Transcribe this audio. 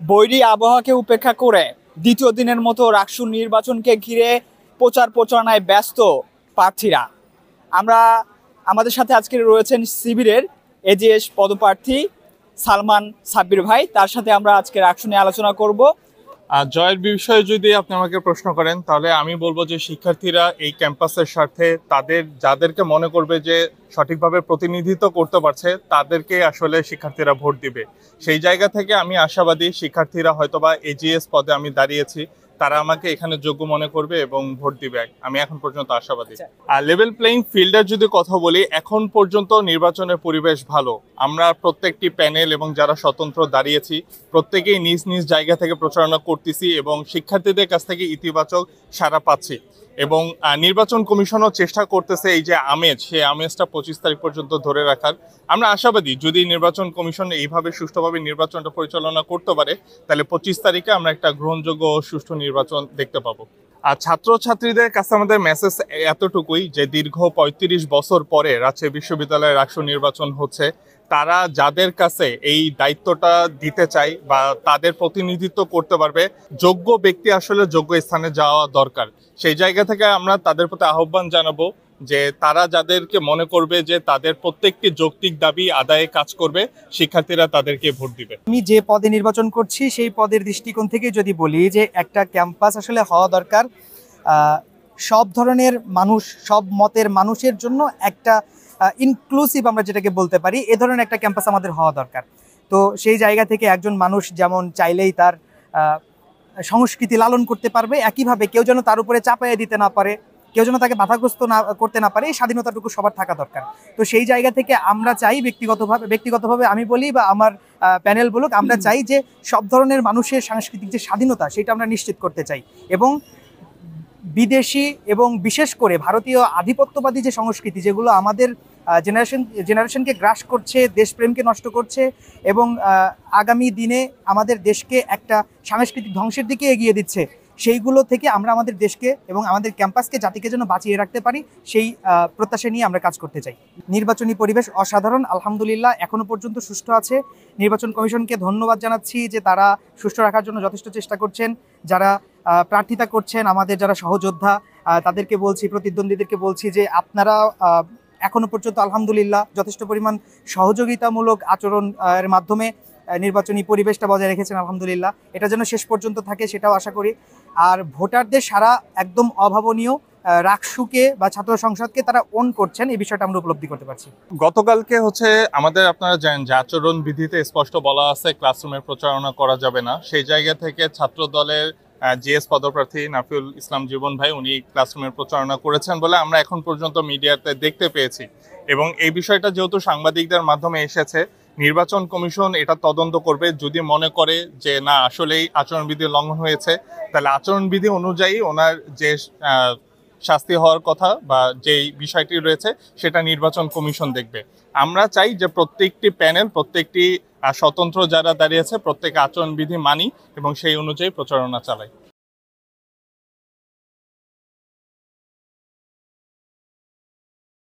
বৈরী আবহাওয়াকে উপেক্ষা করে দ্বিতীয় দিনের মতো রাকসু নির্বাচনকে ঘিরে প্রচার প্রচারণায় ব্যস্ত প্রার্থীরা। আমরা আমাদের সাথে আজকে রয়েছেন শিবিরের এজিএস পদপ্রার্থী সালমান সাব্বির ভাই, তার সাথে আমরা আজকে রাকসু নিয়ে আলোচনা করব। জয়ের বিষয়ে যদি আপনি আমাকে প্রশ্ন করেন তাহলে আমি বলবো যে শিক্ষার্থীরা এই ক্যাম্পাসের স্বার্থে তাদের যাদেরকে মনে করবে যে সঠিকভাবে প্রতিনিধিত্ব করতে পারছে তাদেরকে আসলে শিক্ষার্থীরা ভোট দিবে। সেই জায়গা থেকে আমি আশাবাদী শিক্ষার্থীরা হয়তোবা এজিএস পদে আমি দাঁড়িয়েছি, তারা আমাকে এখানে যোগ্য মনে করবে এবং ভোট দিবে, আমি এখন পর্যন্ত আশাবাদী। আর লেভেল প্লেইং ফিল্ডের যদি কথা বলি, এখন পর্যন্ত নির্বাচনের পরিবেশ ভালো। আমরা প্রত্যেকটি প্যানেল এবং যারা স্বতন্ত্র দাঁড়িয়েছি প্রত্যেকেই নিজ নিজ জায়গা থেকে প্রচারণা করতেছি এবং শিক্ষার্থীদের কাছ থেকে ইতিবাচক সাড়া পাচ্ছি। এবং নির্বাচন কমিশনও চেষ্টা করতেছে এই যে আমেজ, সেই আমেজটা 25 তারিখ পর্যন্ত ধরে রাখার। আমরা আশাবাদী যদি নির্বাচন কমিশন এইভাবে সুষ্ঠুভাবে নির্বাচনটা পরিচালনা করতে পারে তাহলে 25 তারিখে আমরা একটা গ্রহণযোগ্য ও সুষ্ঠু নির্বাচন দেখতে পাবো। আর ছাত্রছাত্রীদের কাছে আমাদের মেসেজ এতটুকুই যে দীর্ঘ 35 বছর পরে রাজশাহী বিশ্ববিদ্যালয়ের রাকসু নির্বাচন হচ্ছে, তারা যাদের কাছে এই দায়িত্বটা দিতে চায় বা তাদের প্রতিনিধিত্ব করতে পারবে যোগ্য ব্যক্তি আসলে যোগ্য স্থানে যাওয়া দরকার। সেই জায়গা থেকে আমরা তাদের প্রতি আহ্বান জানাবো যে তারা যাদেরকে মনে করবে যে তাদের প্রত্যেকটি যৌক্তিক দাবি আদায়ে কাজ করবে, শিক্ষার্থীরা তাদেরকে ভোট দিবে। আমি যে পদে নির্বাচন করছি সেই পদের দৃষ্টিকোণ থেকে যদি বলি যে একটা ক্যাম্পাস আসলে হওয়া দরকার সব ধরনের মানুষ, সব মতের মানুষের জন্য একটা ইনক্লুসিভ আমরা যেটাকে বলতে পারি, এ ধরনের একটা ক্যাম্পাস আমাদের হওয়া দরকার। তো সেই জায়গা থেকে একজন মানুষ যেমন চাইলেই তার সংস্কৃতি লালন করতে পারবে, একইভাবে কেউ যেন তার উপরে চাপাইয়ে দিতে না পারে, কেউ যেন তাকে বাধাগ্রস্ত না করতে না পারে, এই স্বাধীনতাটুকু সবার থাকা দরকার। তো সেই জায়গা থেকে আমরা চাই ব্যক্তিগতভাবে আমি বলি বা আমার প্যানেল বলুক, আমরা চাই যে সব ধরনের মানুষের সাংস্কৃতিক যে স্বাধীনতা সেটা আমরা নিশ্চিত করতে চাই এবং বিদেশি এবং বিশেষ করে ভারতীয় আধিপত্যবাদী যে সংস্কৃতি যেগুলো আমাদের জেনারেশনকে গ্রাস করছে, দেশপ্রেমকে নষ্ট করছে এবং আগামী দিনে আমাদের দেশকে একটা সাংস্কৃতিক ধ্বংসের দিকে এগিয়ে দিচ্ছে, সেইগুলো থেকে আমরা আমাদের দেশকে এবং আমাদের ক্যাম্পাসকে, জাতিকে যেন বাঁচিয়ে রাখতে পারি, সেই প্রত্যাশা নিয়ে আমরা কাজ করতে চাই। নির্বাচনী পরিবেশ অসাধারণ, আলহামদুলিল্লাহ এখনো পর্যন্ত সুষ্ঠু আছে। নির্বাচন কমিশনকে ধন্যবাদ জানাচ্ছি যে তারা সুষ্ঠু রাখার জন্য যথেষ্ট চেষ্টা করছেন। যারা প্রার্থিতা করছেন, আমাদের যারা সহযোদ্ধা, তাদেরকে বলছি, প্রতিদ্বন্দ্বীদেরকে বলছি যে আপনারা এখনো পর্যন্ত আলহামদুলিল্লাহ যথেষ্ট পরিমাণ সহযোগিতামূলক আচরণের মাধ্যমে নির্বাচনী পরিবেশটা বজায় রেখেছেন, আলহামদুলিল্লাহ। এটা যেন শেষ পর্যন্ত থাকে সেটাও আশা করি। আর ভোটারদের সারা একদম অভাবনীয়, রাকসুকে বা ছাত্র সংসদকে তারা অন করছেন, এই বিষয়টা আমরা উপলব্ধি করতে পারছি। গতকালকে আমাদের আপনারা জানেন যে আচরণ বিধিতে স্পষ্ট বলা আছে ক্লাসরুমে প্রচারণা করা যাবে না। সেই জায়গা থেকে ছাত্র দলের জিএস পদপ্রার্থী নাফিউল ইসলাম জীবন ভাই উনি ক্লাসরুমের প্রচারণা করেছেন বলে আমরা এখন পর্যন্ত মিডিয়াতে দেখতে পেয়েছি। এবং এই বিষয়টা যেহেতু সাংবাদিকদের মাধ্যমে এসেছে, নির্বাচন কমিশন এটা তদন্ত করবে। যদি মনে করে যে না আসলেই আচরণবিধি লঙ্ঘন হয়েছে, তাহলে আচরণবিধি অনুযায়ী ওনার যে শাস্তি হওয়ার কথা বা যেই বিষয়টি রয়েছে সেটা নির্বাচন কমিশন দেখবে। আমরা চাই যে প্রত্যেকটি প্যানেল, প্রত্যেকটি স্বতন্ত্র যারা দাঁড়িয়েছে প্রত্যেক আচরণবিধি মানি এবং সেই অনুযায়ী প্রচারণা চালাই।